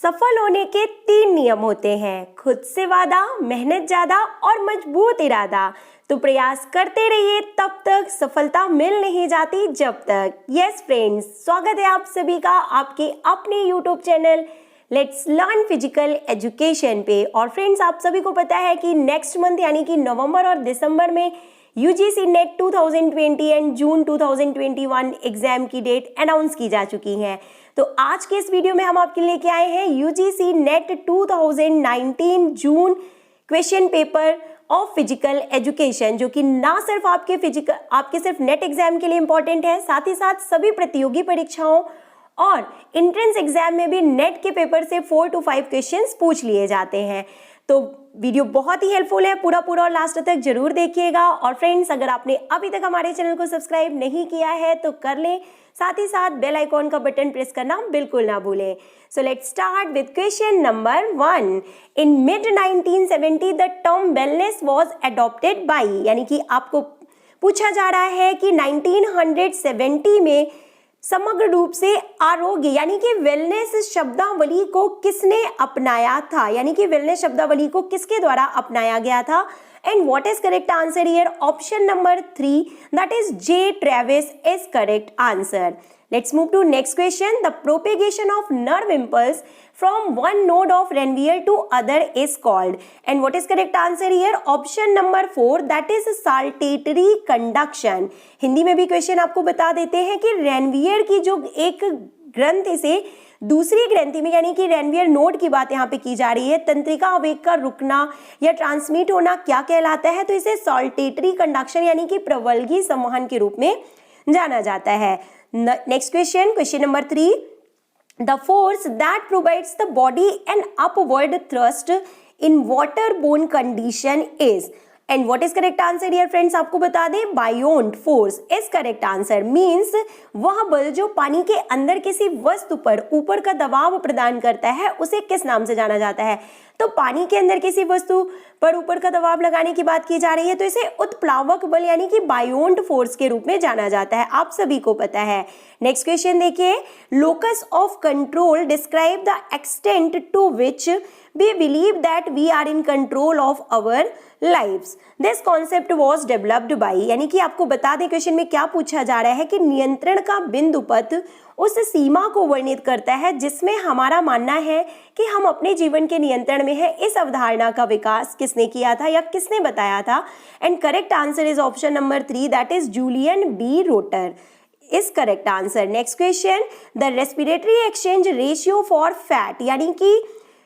सफल होने के 3 नियम होते हैं, खुद से वादा, मेहनत ज्यादा और मजबूत इरादा। तो प्रयास करते रहिए तब तक सफलता मिल नहीं जाती जब तक। यस फ्रेंड्स, स्वागत है आप सभी का आपके अपने YouTube channel let's learn physical education पे। और फ्रेंड्स, आप सभी को पता है कि नेक्स्ट मंथ यानी कि नवंबर और दिसंबर में UGC net 2020 and June 2021 exam की डेट अनाउंस की जा चुकी है। तो आज के इस वीडियो में हम आपके लिए लेके आए हैं UGC net 2019 June question paper of physical education, जो कि ना सिर्फ आपके सिर्फ नेट एग्जाम के लिए इंपॉर्टेंट है, साथ ही साथ सभी प्रतियोगी परीक्षाओं और एंट्रेंस एग्जाम में भी नेट के पेपर से 4 to 5 क्वेश्चंस पूछ लिए जाते हैं। तो वीडियो बहुत ही हेल्पफुल है, पूरा और लास्ट तक जरूर देखिएगा। और फ्रेंड्स, अगर आपने अभी तक हमारे चैनल को सब्सक्राइब नहीं किया है तो कर लें, साथ ही साथ बेल आइकॉन का बटन प्रेस करना बिल्कुल ना भूलें। So let's start with question number 1। In mid 1970 the term wellness was adopted by, यानी कि आपको पूछा जा रहा है कि 1970 में समग्र रूप से आरोग्य यानी कि वेलनेस शब्दावली को किसने अपनाया था, यानी कि वेलनेस शब्दावली को किसके द्वारा अपनाया गया था। And what is correct answer here? Option number 3 that is J Travis is correct answer. Let's move to next question. The propagation of nerve impulse from one node of Ranvier to other is called. And what is correct answer here? Option number 4 that is saltatory conduction. Hindi में भी question आपको बता देते हैं कि Ranvier की जो एक ग्रंथि से दूसरी ग्रंथि में, यानी कि रेनवियर नोड की बात यहाँ पे की जा रही है, तंत्रिका आवेग का रुकना या ट्रांसमिट होना क्या कहलाता है? तो इसे सॉल्टेटरी कंडक्शन यानी कि प्रवल्गी संवहन के रूप में जाना जाता है। Next question, question number 3. The force that provides the body an upward thrust in waterborne condition is. And what is correct answer here friends? आपको बता दें, buoyant force is correct answer. Means वह बल जो पानी के अंदर किसी वस्तु पर ऊपर का दबाव प्रदान करता है उसे किस नाम से जाना जाता है? तो पानी के अंदर किसी वस्तु पर ऊपर का दबाव लगाने की बात की जा रही है तो इसे उत्प्लावक बल यानी कि बायोन्ट फोर्स के रूप में जाना जाता है, आप सभी को पता है। नेक्स्ट क्वेश्चन देखिए, locus of control describe the extent to which we believe that we are in control of our lives. This concept was developed by, यानी कि आपको बता दें क्वेश्चन में क्या पूछा जा रहा है कि नियंत्रण का बिंदु पथ उस सीमा को वर्णित करता है जिसमें हमारा मानना है कि हम अपने जीवन के नियंत्रण में है। इस अवधारणा का विकास किसने किया था या किसने बताया था? And correct answer is option number 3 that is Julian B Rotter is correct answer. Next question, the respiratory exchange ratio for fat, यानी कि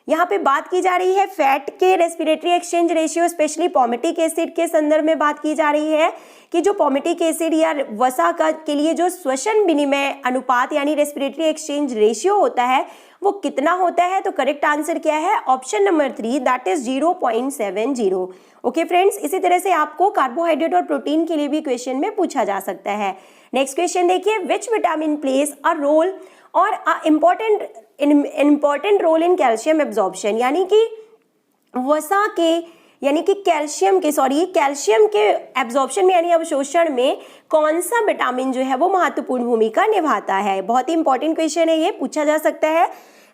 यहाँ पे बात की जा रही है फैट के respiratory exchange ratio, specially palmitic acid के संदर्भ में बात की जा रही है कि जो पॉमेटिक एसिड या वसा का के लिए जो श्वसन विनिमय अनुपात यानी रेस्पिरेटरी एक्सचेंज रेशियो होता है वो कितना होता है? तो करेक्ट आंसर क्या है? Option number 3 that is 0.70। Okay friends, इसी तरह से आपको कार्बोहाइड्रेट और प्रोटीन के लिए भी क्वेश्चन में पूछा जा सकता है। नेक्स्ट क्वेश्चन देखिए, which vitamin plays a role or important role in calcium absorption, यानी कि वसा के यानी कि कैल्शियम के एब्जॉर्प्शन में यानी अवशोषण में कौन सा विटामिन जो है वो महत्वपूर्ण भूमिका निभाता है? बहुत ही इंपॉर्टेंट क्वेश्चन है, ये पूछा जा सकता है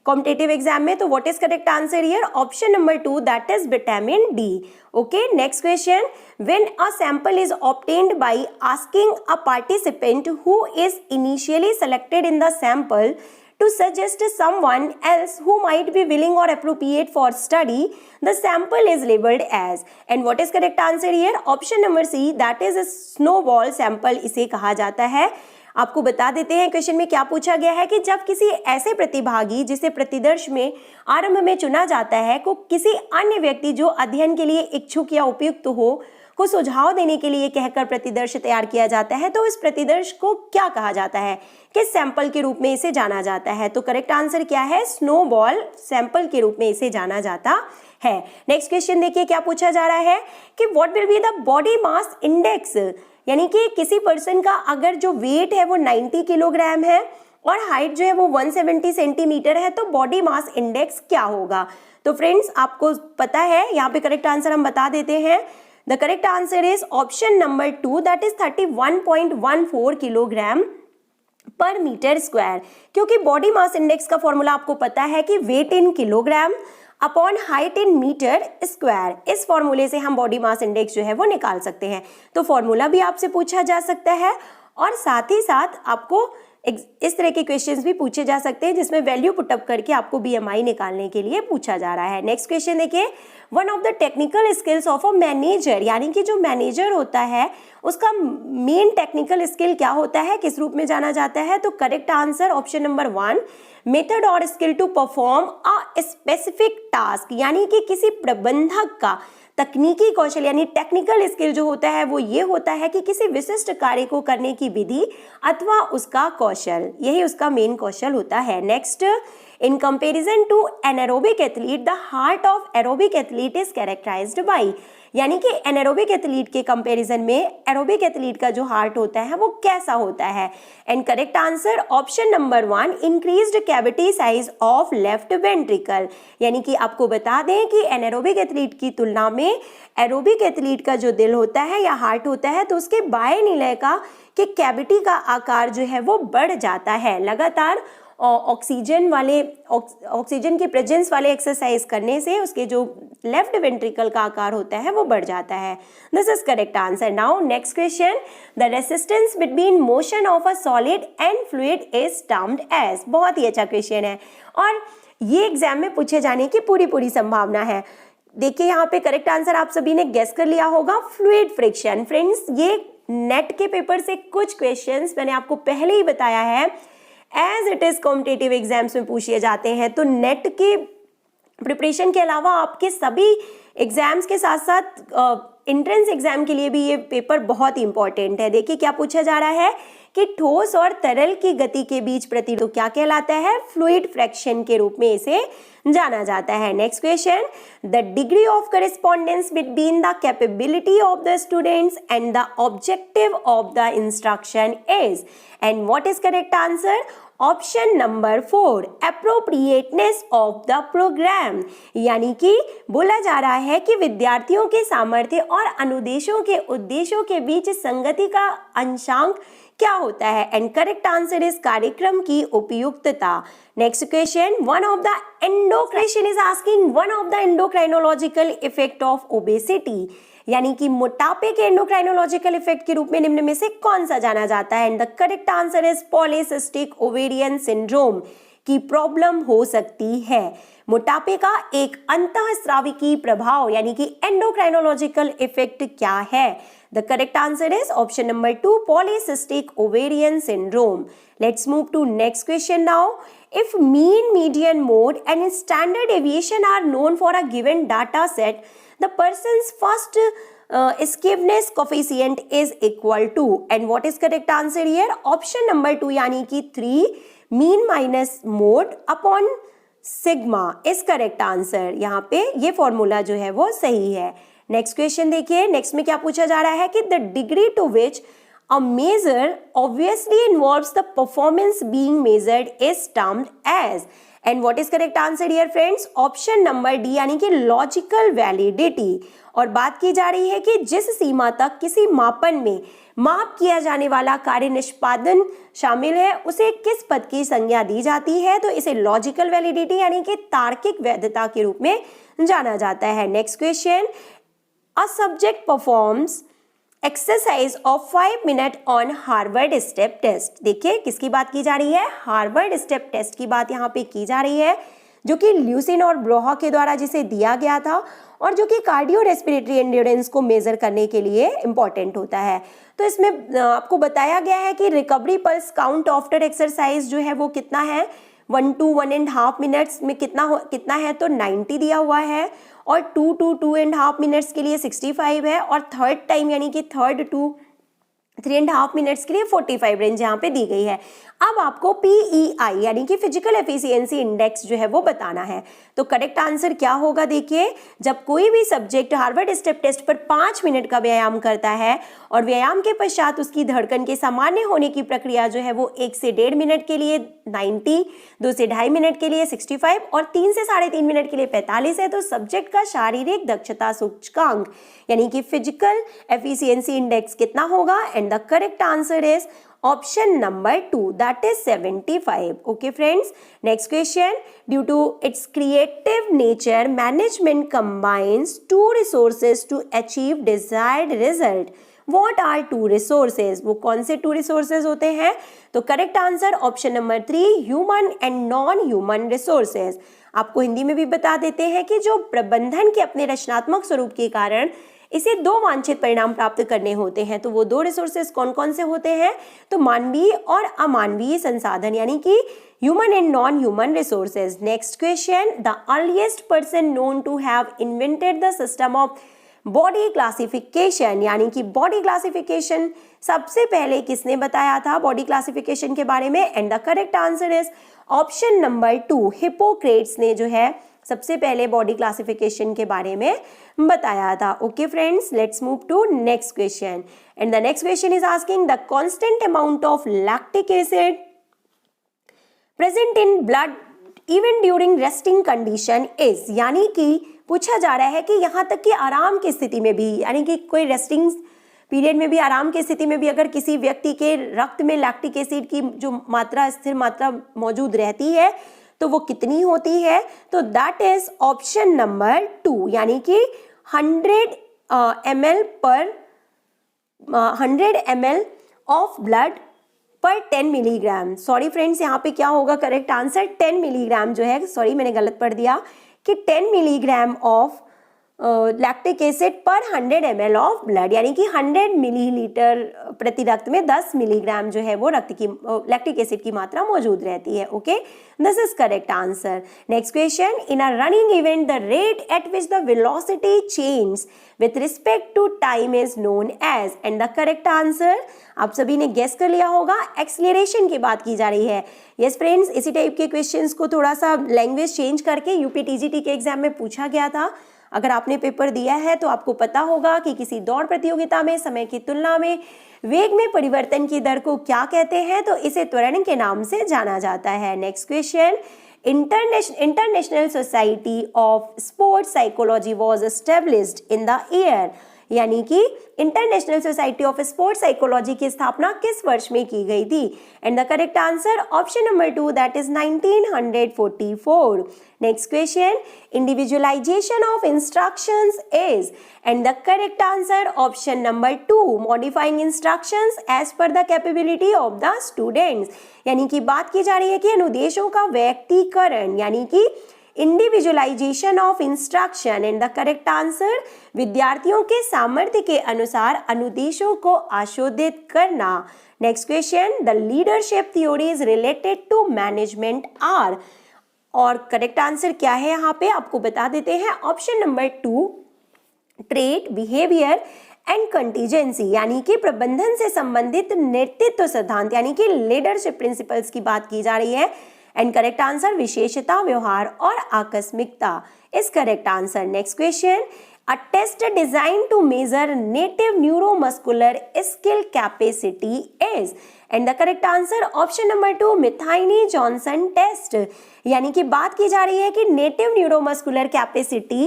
कॉम्पिटिटिव एग्जाम में। तो what is correct answer here? Option number 2 that is vitamin D. Okay, next question, when a sample is obtained by asking a participant who is initially selected in the sample to suggest someone else who might be willing or appropriate for study, the sample is labeled as. And what is correct answer here? Option number C that is a snowball sample इसे कहा जाता है। आपको बता देते हैं question में क्या पूछा गया है कि जब किसी ऐसे प्रतिभागी जिसे प्रतिदर्श में आरंभ में चुना जाता है को किसी अन्य व्यक्ति जो अध्ययन के लिए इच्छुक या उपयुक्त हो को सुझाव देने के लिए कहकर प्रतिदर्श तैयार किया जाता है तो इस प्रतिदर्श को क्या कहा जाता है? किस सैंपल के रूप में इसे जाना जाता है? तो करेक्ट आंसर क्या है? स्नोबॉल सैंपल के रूप में इसे जाना जाता है। नेक्स्ट क्वेश्चन देखिए क्या पूछा जा रहा है कि what will be the body mass index, यानी कि किसी पर्सन का अगर जो वेट है वो 90 किलोग्राम है और हाइट जो है वो 170 सेंटीमीटर है तो बॉडी मास इंडेक्स क्या होगा? तो फ्रेंड्स, आपको पता है, यहाँ पे करेक्ट आंसर हम बता देते हैं। The correct answer is option number 2 that is 31.14 kilogram पर मीटर स्क्वायर, क्योंकि बॉडी मास इंडेक्स का फॉर्मूला आपको पता है कि weight in kilogram upon height in metre square. इस फॉर्मूले से हम बॉडी मास इंडेक्स जो है वो निकाल सकते हैं। तो फॉर्मूला भी आपसे पूछा जा सकता है और साथ ही साथ आपको इस तरह के क्वेश्चंस भी पूछे जा सकते हैं जिसमें वैल्यू पुटअप करके आपको BMI निकालने के लिए पूछा जा रहा है। नेक्स्ट क्वेश्चन देखिए, one of the technical skills of a manager, यानी कि जो मैनेजर होता है उसका मेन टेक्निकल स्किल क्या होता है, किस रूप में जाना जाता है? तो correct answer option number 1, method और skill to perform a specific task, यानी कि किसी प्रबंधक का तकनीकी कौशल यानी टेक्निकल स्किल जो होता है वो ये होता है कि किसी विशिष्ट कार्य को करने की विधि अथवा उसका कौशल, यही उसका मेन कौशल होता है। Next, in comparison to anaerobic athlete the heart of aerobic athlete is characterized by, यानी कि एनारोबिक एथलीट के कंपैरिजन में एरोबिक एथलीट का जो हार्ट होता है वो कैसा होता है? And correct answer option number 1, increased cavity size of left ventricle, यानी कि आपको बता दें कि एनारोबिक एथलीट की तुलना में एरोबिक एथलीट का जो दिल होता है या हार्ट होता है तो उसके बाएं निलय के कैविटी का आकार जो है वो बढ़ जाता है लगातार ऑक्सीजन की प्रेजेंस वाले एक्सरसाइज करने से उसके जो लेफ्ट वेंट्रिकल का आकार होता है वो बढ़ जाता है। This is correct answer. Now next question, the resistance between motion of a solid and fluid is termed as, बहुत ही अच्छा क्वेश्चन है और ये एग्जाम में पूछे जाने की पूरी संभावना है। देखिए यहाँ पे करेक्ट आंसर आप सभी ने गेस कर लिया होगा, फ्लूइड फ्रिक्शन। फ्रेंड्स, ये नेट के पेपर से कुछ क्वेश्चंस मैंने आपको पहले ही बताया है as it is competitive exams में पूछे जाते हैं। तो नेट के प्रिपरेशन के अलावा आपके सभी एग्जाम्स के साथ साथ एंट्रेंस एग्जाम के लिए भी ये पेपर बहुत ही इंपॉर्टेंट है। देखिए क्या पूछा जा रहा है कि ठोस और तरल की गति के बीच प्रतिरोध क्या कहलाता है? फ्लूइड फ्रैक्शन के रूप में इसे जाना जाता है। Next question, the degree of correspondence between the capability of the students and the objective of the instruction is, and what is correct answer? Option number 4, appropriateness of the programme, यानी कि बोला जा रहा है कि विद्यार्थियों के सामर्थ्य और अनुदेशों के उद्देश्यों के बीच संगति का अंशांक क्या होता है? एंड करेक्ट आंसर इज कार्यक्रम की उपयुक्तता। Next question, one of the endocrine is asking one of the endocrinological effect of obesity, यानी कि मोटापे के एंडोक्राइनोलॉजिकल इफेक्ट के रूप में निम्न में से कौन सा जाना जाता है? And the correct answer is polycystic ovarian syndrome की प्रॉब्लम हो सकती है। मोटापे का एक अंतःस्राविकीय प्रभाव यानी कि एंडोक्राइनोलॉजिकल इफेक्ट क्या है? The correct answer is option number 2, polycystic ovarian syndrome. Let's move to next question now. If mean, median, mode and standard deviation are known for a given data set, the person's first skewness coefficient is equal to, and what is correct answer here? Option number 2 यानी कि 3 mean minus mode upon sigma is correct answer। यहाँ पे ये formula जो है वो सही है। नेक्स्ट क्वेश्चन देखिए, नेक्स्ट में क्या पूछा जा रहा है कि the degree to which a measure obviously involves the performance being measured is termed as, and what is correct answer here friends? Option number D यानी कि logical validity। और बात की जा रही है कि जिस सीमा तक किसी मापन में माप किया जाने वाला कार्य निष्पादन शामिल है उसे किस पद की संज्ञा दी जाती है? तो इसे लॉजिकल वैलिडिटी यानी कि तार्किक वैधता के रूप में जाना जाता है। Next question, a subject performs exercise of 5 minute on Harvard step test. देखिए किसकी बात की जा रही है? हार्वर्ड स्टेप टेस्ट की बात यहाँ पे की जा रही है, जो कि ल्यूसिन और ब्रोहा के द्वारा जिसे दिया गया था और जो कि कार्डियो रेस्पिरेटरी एंड्योरेंस को मेजर करने के लिए इंपॉर्टेंट होता है। तो इसमें आपको बताया गया है कि recovery pulse count after exercise जो है वो कितना है? 1 to 1.5 मिनट्स में कितना है? तो 90 दिया हुआ है और 2 to 2.5 मिनट्स के लिए 65 है और थर्ड टाइम यानी कि थर्ड टू 3.5 मिनट्स के लिए 45 रेंज यहाँ पे दी गई है। अब आपको PEI यानी कि फिजिकल एफिशिएंसी इंडेक्स जो है वो बताना है। तो करेक्ट आंसर क्या होगा? देखिए, जब कोई भी सब्जेक्ट हार्वर्ड स्टेप टेस्ट पर 5 मिनट का व्यायाम करता है और व्यायाम के पश्चात उसकी धड़कन के सामान्य होने की प्रक्रिया जो है वो 1 से 1.5 मिनट के लिए 90, 2 से 2.5 मिनट के लिए 65 और 3 से 3.5 मिनट के लिए 45 है, तो सब्जेक्ट का शारीरिक दक्षता सूचकांक यानी कि फिजिकल एफिशिएंसी इंडेक्स कितना होगा? And the correct answer is Option number 2, that is 75. Okay friends, next question. Due to its creative nature, management combines two resources to achieve desired result. What are two resources? वो कौन से two resources होते हैं? तो correct answer option number 3, human and non human resources. आपको हिंदी में भी बता देते हैं कि जो प्रबंधन के अपने रचनात्मक स्वरूप के कारण इसे दो वांछित परिणाम प्राप्त करने होते हैं, तो वो दो रिसोर्सेज कौन कौन से होते हैं? तो मानवीय और अमानवीय संसाधन, यानी कि human and non human resources. Next question, the earliest person known to have invented the system of body classification, यानी कि बॉडी क्लासिफिकेशन सबसे पहले किसने बताया था बॉडी क्लासिफिकेशन के बारे में? And the correct answer is option number 2, Hippocrates ने जो है सबसे पहले बॉडी क्लासिफिकेशन के बारे में बताया था। Okay friends, let's move to next question and the next question is asking the constant amount of lactic acid present in blood even during resting condition is, यानी कि पूछा जा रहा है कि यहाँ तक कि आराम की स्थिति में भी, यानी कि कोई रेस्टिंग पीरियड में भी, आराम की स्थिति में भी अगर किसी व्यक्ति के रक्त में लैक्टिक एसिड की जो मात्रा, स्थिर मात्रा मौजूद रहती है तो वो कितनी होती है? तो दैट इज ऑप्शन नंबर 2, यानी कि 100 ml ऑफ ब्लड पर 10 मिलीग्राम। सॉरी फ्रेंड्स, यहाँ पे क्या होगा करेक्ट आंसर? 10 मिलीग्राम जो है, सॉरी मैंने गलत पढ़ दिया कि 10 मिलीग्राम ऑफ लैक्टिक एसिड पर 100 ml ऑफ ब्लड, यानी कि 100 मिलीलीटर प्रति रक्त में 10 मिलीग्राम जो है वो रक्त की लैक्टिक एसिड की मात्रा मौजूद रहती है। Okay, this is correct answer. Next question, in a running event the rate at which the velocity change with respect to time is known as, and the correct answer आप सभी ने guess कर लिया होगा, एक्सीलरेशन की बात की जा रही है। यस फ्रेंड्स, इसी टाइप के क्वेश्चंस को थोड़ा सा लैंग्वेज चेंज करके यूपी टीजीटी के एग्जाम में पूछा गया था। अगर आपने पेपर दिया है तो आपको पता होगा कि किसी दौड़ प्रतियोगिता में समय की तुलना में वेग में परिवर्तन की दर को क्या कहते हैं? तो इसे त्वरण के नाम से जाना जाता है। Next question, international society of sports psychology was established in the year, यानी कि international society of sports psychology की स्थापना किस वर्ष में की गई थी? And the correct answer option number 2, that is 1944। Next question, individualization of instructions is, and the correct answer option number 2, modifying instructions as per the capability of the students, यानी कि बात की जा रही है कि अनुदेशों का व्यक्तिकरण, यानी कि individualization of instruction. And the correct answer, विद्यार्थियों के सामर्थ्य के अनुसार अनुदेशों को आशोधित करना। Next question, the leadership theory is related to management are, और करेक्ट आंसर क्या है यहाँ पे आपको बता देते हैं, option number 2, trait, behaviour and contingency, यानी कि प्रबंधन से संबंधित नेतृत्व सिद्धांत, यानी कि लीडरशिप प्रिंसिपल्स की बात की जा रही है। एंड करेक्ट आंसर, विशेषता, व्यवहार और आकस्मिकता is correct answer. Next question, a test design to measure native neuromuscular skill capacity is, and the correct answer option number 2, Metheny Johnson test, यानी कि बात की जा रही है कि नेटिव न्यूरोमस्कुलर कैपेसिटी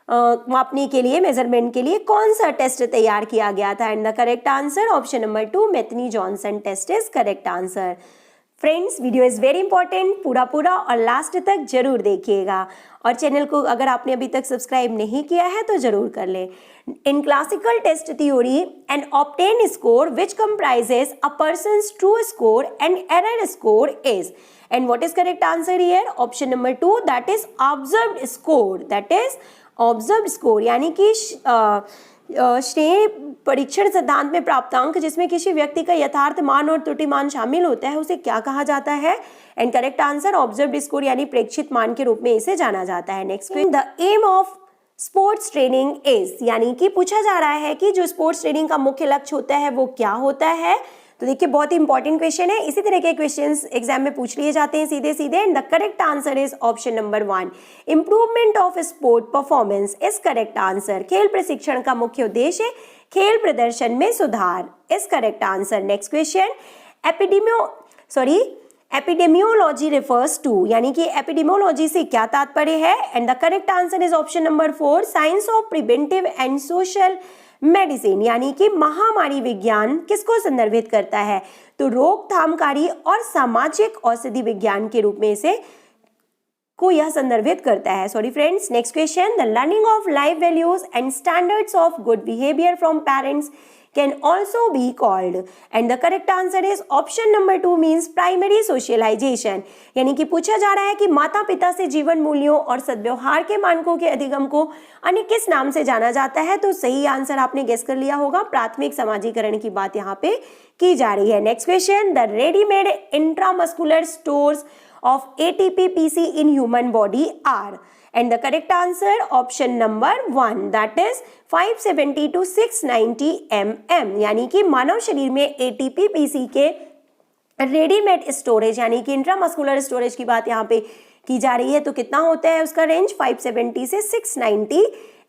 मापने के लिए, मेजरमेंट के लिए कौन सा टेस्ट तैयार किया गया था? And the correct answer option number 2, Metheny Johnson test is correct answer. Friends, video is very important, पूरा और लास्ट तक जरूर देखिएगा, और चैनल को अगर आपने अभी तक सब्सक्राइब नहीं किया है तो जरूर कर लें। In classical test theory and obtain score which comprises a person's true score and error score is, and what is correct answer here? Option number 2, that is observed score, that is observed score, यानी कि श्रेणी परीक्षण सिद्धांत में प्राप्तांक जिसमें किसी व्यक्ति का यथार्थ मान और त्रुटि मान शामिल होता है उसे क्या कहा जाता है? And correct answer observed score, यानी प्रेक्षित मान के रूप में इसे जाना जाता है। Next, the aim of sports training is, यानी कि पूछा जा रहा है कि जो स्पोर्ट्स ट्रेनिंग का मुख्य लक्ष्य होता है वो क्या होता है? तो देखिए, बहुत ही इंपॉर्टेंट क्वेश्चन है, इसी तरह के क्वेश्चंस एग्जाम में पूछ लिए जाते हैं सीधे सीधे। And the correct answer is option number 1, improvement of sport performance is correct answer. खेल प्रशिक्षण का मुख्य उद्देश्य खेल प्रदर्शन में सुधार is correct answer. Next question, epidemiology refers to, यानी कि एपिडेमियोलॉजी से क्या तात्पर्य है? And the correct answer is option number 4, science of preventive and social medicine यानी कि महामारी विज्ञान किसको संदर्भित करता है? तो रोकथामकारी और सामाजिक औषधि विज्ञान के रूप में इसे को यह संदर्भित करता है। Sorry friends, next question, the learning of life values and standards of good behaviour from parents can also be called, and the correct answer is option number 2 means primary socialization। यानी कि पूछा जा रहा है कि माता पिता से जीवन मूल्यों और सद्व्यवहार के मानकों के अधिगम को अन्य किस नाम से जाना जाता है? तो सही आंसर आपने गेस कर लिया होगा, प्राथमिक समाजीकरण की बात यहाँ पे की जा रही है। Next question, the readymade intramuscular stores of ATP-PC in human body are, and the correct answer option number 1 that is 570 to 690 mm। यानी कि मानव शरीर में ATP-PC के रेडीमेड स्टोरेज यानी कि इंट्रामस्कुलर स्टोरेज की बात यहाँ पे की जा रही है, तो कितना होता है उसका रेंज? 570 से 690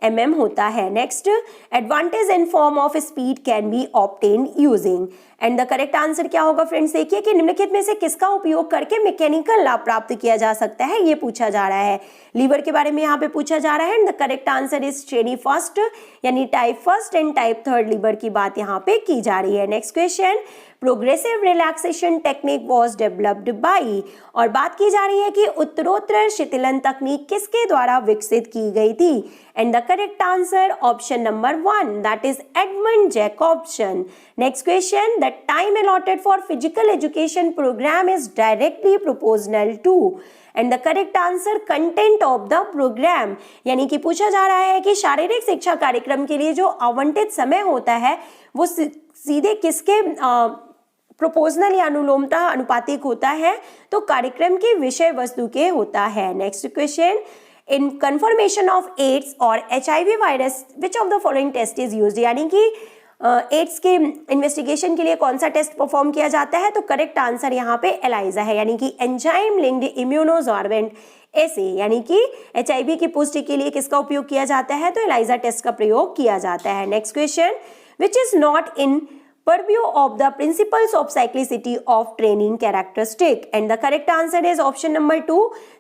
mm होता है। Next, advantage in form of speed can be obtained using, and the correct answer क्या होगा फ्रेंड्स? देखिए कि निम्नलिखित में से किसका उपयोग करके मैकेनिकल लाभ प्राप्त किया जा सकता है, ये पूछा जा रहा है। लीवर के बारे में यहाँ पे पूछा जा रहा है, and the correct answer is श्रेणी फर्स्ट यानी type first and type third level की बात यहाँ पे की जा रही है। Next question, progressive relaxation technique was developed by, और बात की जा रही है कि उत्तरोत्तर शिथिलन तकनीक किसके द्वारा विकसित की गई थी? And the correct answer option number 1 that is Edmund Jacobson. Next question, the time allotted for physical education programme is directly proportional to, and the correct answer content of the programme. यानी कि पूछा जा रहा है कि शारीरिक शिक्षा कार्यक्रम के लिए जो आवंटित समय होता है वो सीधे किसके प्रोपोर्शनल या अनुलोमता अनुपातिक होता है? तो कार्यक्रम के विषय वस्तु के होता है। Next question, in confirmation of AIDS और HIV virus which of the following test is used, यानी कि एड्स के इन्वेस्टिगेशन के लिए कौन सा टेस्ट परफॉर्म किया जाता है? तो करेक्ट आंसर यहाँ पे एलाइजा है, यानी कि एंजाइम लिंक्ड इम्यूनोसॉर्बेंट एसे, यानी कि HIV की पुष्टि के लिए किसका उपयोग किया जाता है? तो एलाइजा टेस्ट का प्रयोग किया जाता है। Next question, which is not in purview of the principles of cyclicity of training characteristic, and the correct answer is option number 2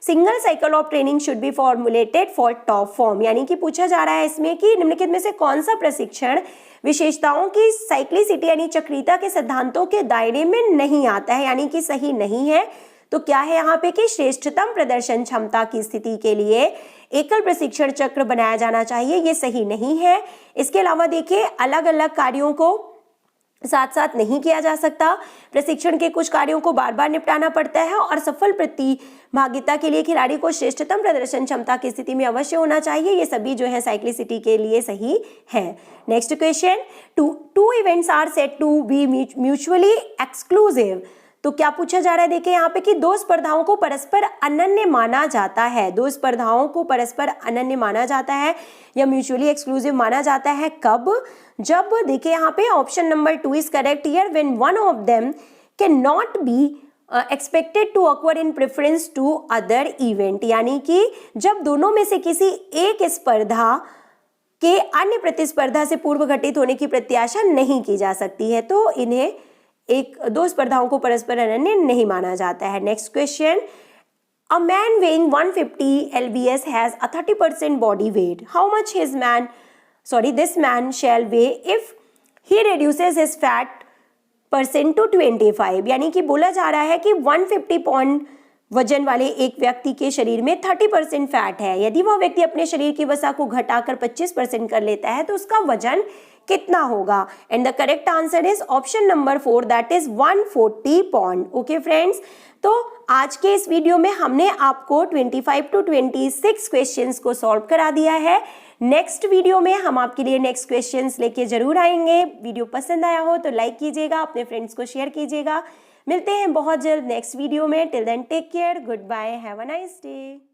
single cycle of training should be formulated for top form। यानी कि पूछा जा रहा है इसमें कि निम्नलिखित में से कौन सा प्रशिक्षण विशेषताओं की साइक्लिसिटी यानी चक्रीयता के सिद्धांतों के दायरे में नहीं आता है, यानी कि सही नहीं है। तो क्या है यहाँ पे कि श्रेष्ठतम प्रदर्शन क्षमता की स्थिति के लिए एकल प्रशिक्षण चक्र बनाया जाना चाहिए, ये सही नहीं है। इसके अलावा देखिए अलग अलग कार्यों को साथ साथ नहीं किया जा सकता, प्रशिक्षण के कुछ कार्यों को बार बार निपटाना पड़ता है, और सफल प्रतिभागिता के लिए खिलाड़ी को श्रेष्ठतम प्रदर्शन क्षमता की स्थिति में अवश्य होना चाहिए। ये सभी जो है साइक्लिसिटी के लिए सही है। Next question, two events are said to be mutually exclusive, तो क्या पूछा जा रहा है? देखिए यहाँ पे कि दो स्पर्धाओं को परस्पर अनन्य माना जाता है, दो स्पर्धाओं को परस्पर अनन्य माना जाता है या म्यूचुअली एक्सक्लूसिव माना जाता है कब? जब देखिए यहाँ पे option number 2 is correct here, when one of them can not be expected to occur in preference to other event, यानी कि जब दोनों में से किसी एक स्पर्धा के अन्य प्रतिस्पर्धा से पूर्व घटित होने की प्रत्याशा नहीं की जा सकती है, तो इन्हें दो स्पर्धाओं को परस्पर अनन्य नहीं माना जाता है। Next question, a man weighing 150 lbs has a 30% body weight, how much this man shall weigh if he reduces his fat percent to 25, यानी कि बोला जा रहा है कि 150 पाउंड वजन वाले एक व्यक्ति के शरीर में 30% फैट है, यदि वह व्यक्ति अपने शरीर की वसा को घटाकर 25% कर लेता है तो उसका वजन कितना होगा? And the correct answer is option number 4 that is 140 pound. Okay friends, तो आज के इस वीडियो में हमने आपको 25 टू 26 क्वेश्चंस को सॉल्व करा दिया है। नेक्स्ट वीडियो में हम आपके लिए नेक्स्ट क्वेश्चंस लेके जरूर आएंगे। वीडियो पसंद आया हो तो लाइक कीजिएगा, अपने फ्रेंड्स को शेयर कीजिएगा। मिलते हैं बहुत जल्द नेक्स्ट वीडियो में। Till then take care, good bye, have a nice day.